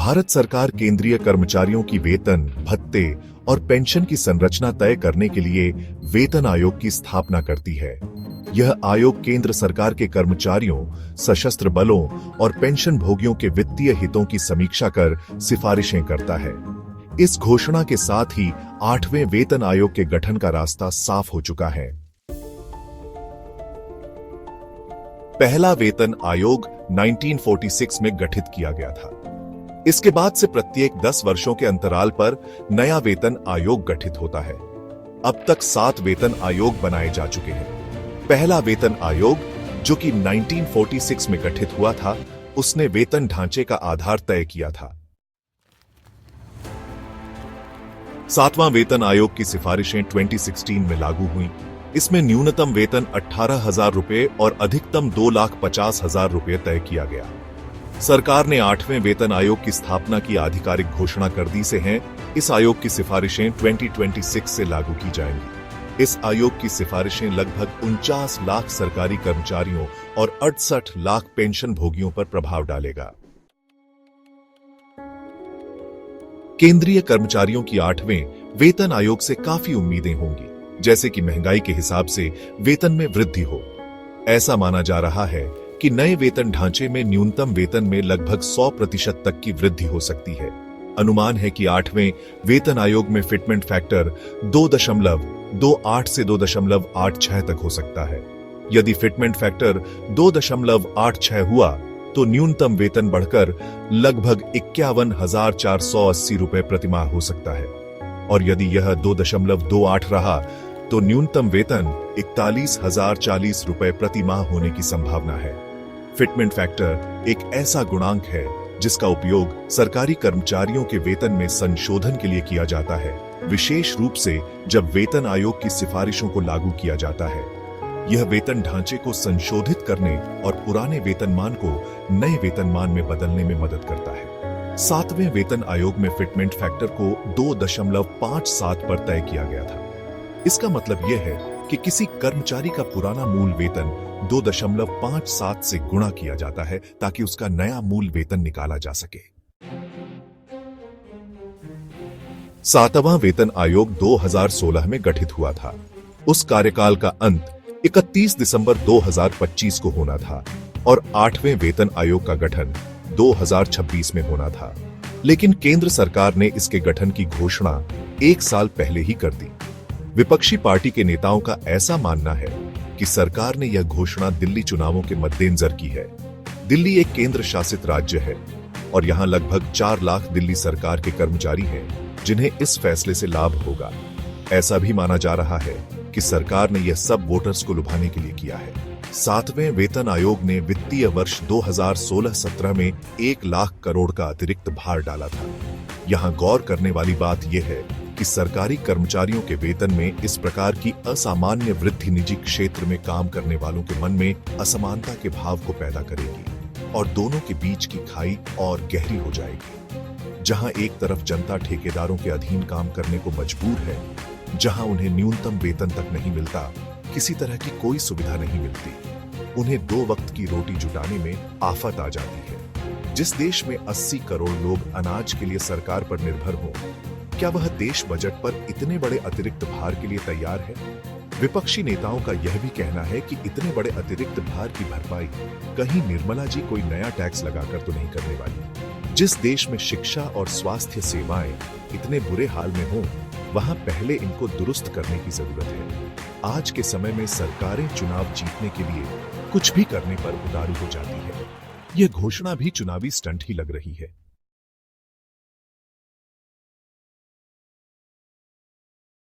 भारत सरकार केंद्रीय कर्मचारियों की वेतन, भत्ते और पेंशन की संरचना तय करने के लिए वेतन आयोग की स्थापना करती है। यह आयोग केंद्र सरकार के कर्मचारियों, सशस्त्र बलों और पेंशन भोगियों के वित्तीय हितों की समीक्षा कर सिफारिशें करता है। इस घोषणा के साथ ही 8वें वेतन आयोग के गठन का रास्ता साफ हो चुका है। पहला वेतन आयोग 1946 में गठित किया गया था। इसके बाद से प्रत्येक 10 वर्षों के अंतराल पर नया वेतन आयोग गठित होता है। अब तक 7 वेतन आयोग बनाए जा चुके हैं। पहला वेतन आयोग, जो कि 1946 में गठित हुआ था, उसने वेतन ढांचे का आधार तय किया था। 7वां वेतन आयोग की सिफारिशें 2016 में लागू हुई। इसमें न्यूनतम वेतन 18,000 रुपए और अधिकतम 2,50,000 रुपए तय किया गया। सरकार ने 8वें वेतन आयोग की स्थापना की आधिकारिक घोषणा कर दी से हैं। इस आयोग की सिफारिशें 2026 से लागू की जाएंगी। इस आयोग की सिफारिशें लगभग 49 लाख सरकारी कर्मचारियों और 68 लाख पेंशन भोगियों पर प्रभाव डालेगा। केंद्रीय कर्मचारियों की 8वें वेतन आयोग से काफी उम्मीदें होंगी, जैसे कि महंगाई के हिसाब से वेतन में वृद्धि हो। ऐसा माना जा रहा है कि नए वेतन ढांचे में न्यूनतम वेतन में लगभग 100% तक की वृद्धि हो सकती है। अनुमान है कि 8वें वेतन आयोग में फिटमेंट फैक्टर 2.28 से 2.86 तक हो सकता है। यदि फिटमेंट फैक्टर 2.86 हुआ तो न्यूनतम वेतन बढ़कर लगभग 51,480 रुपए प्रतिमाह हो सकता है, और यदि यह 2.28 रहा तो न्यूनतम वेतन 41,040 रुपए प्रतिमाह होने की संभावना है। फिटमेंट फैक्टर एक ऐसा गुणांक है जिसका उपयोग सरकारी कर्मचारियों के वेतन में संशोधन के लिए किया जाता है, विशेष रूप से जब वेतन आयोग की सिफारिशों को लागू किया जाता है। यह वेतन ढांचे को संशोधित करने और पुराने वेतनमान को नए वेतनमान में बदलने में मदद करता है। 7वें वेतन आयोग में फिटमेंट फैक्टर को 2.57 पर तय किया गया था। इसका मतलब यह है कि किसी कर्मचारी का पुराना मूल वेतन 2.57 से गुणा किया जाता है ताकि उसका नया मूल वेतन निकाला जा सके। 7वां वेतन आयोग 2016 में गठित हुआ था। उस कार्यकाल का अंत 31 दिसंबर 2025 को होना था और 8वें वेतन आयोग का गठन 2026 में होना था, लेकिन केंद्र सरकार ने इसके गठन की घोषणा 1 साल पहले ही कर दी। विपक्षी पार्टी के नेताओं का ऐसा मानना है कि सरकार ने यह घोषणा दिल्ली चुनावों के मद्देनजर की है। दिल्ली एक केंद्र शासित राज्य है और यहां लगभग 4 लाख दिल्ली सरकार के कर्मचारी हैं, जिन्हें इस फैसले से लाभ होगा। ऐसा भी माना जा रहा है कि सरकार ने यह सब वोटर्स को लुभाने के लिए किया है। 7वें वेतन आयोग ने वित्तीय वर्ष 2016-17 में 1 लाख करोड़ का अतिरिक्त भार डाला था। यहां गौर करने वाली बात यह है कि सरकारी कर्मचारियों के वेतन में इस प्रकार की असामान्य वृद्धि निजी क्षेत्र में काम करने वालों के मन में असमानता के भाव को पैदा करेगी और दोनों के बीच की खाई और गहरी हो जाएगी। जहां एक तरफ जनता ठेकेदारों के अधीन काम करने को मजबूर है, जहां उन्हें न्यूनतम वेतन तक नहीं मिलता, किसी तरह की कोई सुविधा नहीं मिलती, उन्हें 2 वक्त की रोटी जुटाने में आफत आ जाती है। जिस देश में 80 करोड़ लोग अनाज के लिए सरकार पर निर्भर हों, क्या वह देश बजट पर इतने बड़े अतिरिक्त भार के लिए तैयार है? विपक्षी नेताओं का यह भी कहना है कि इतने बड़े अतिरिक्त भार की भरपाई कहीं निर्मला जी कोई नया टैक्स लगाकर तो नहीं करने वाली। जिस देश में शिक्षा और स्वास्थ्य सेवाएं इतने बुरे हाल में हों, वहां पहले इनको दुरुस्त करने की जरूरत है। आज के समय में सरकारें चुनाव जीतने के लिए कुछ भी करने पर उतारू हो जाती है। यह घोषणा भी चुनावी स्टंट ही लग रही है।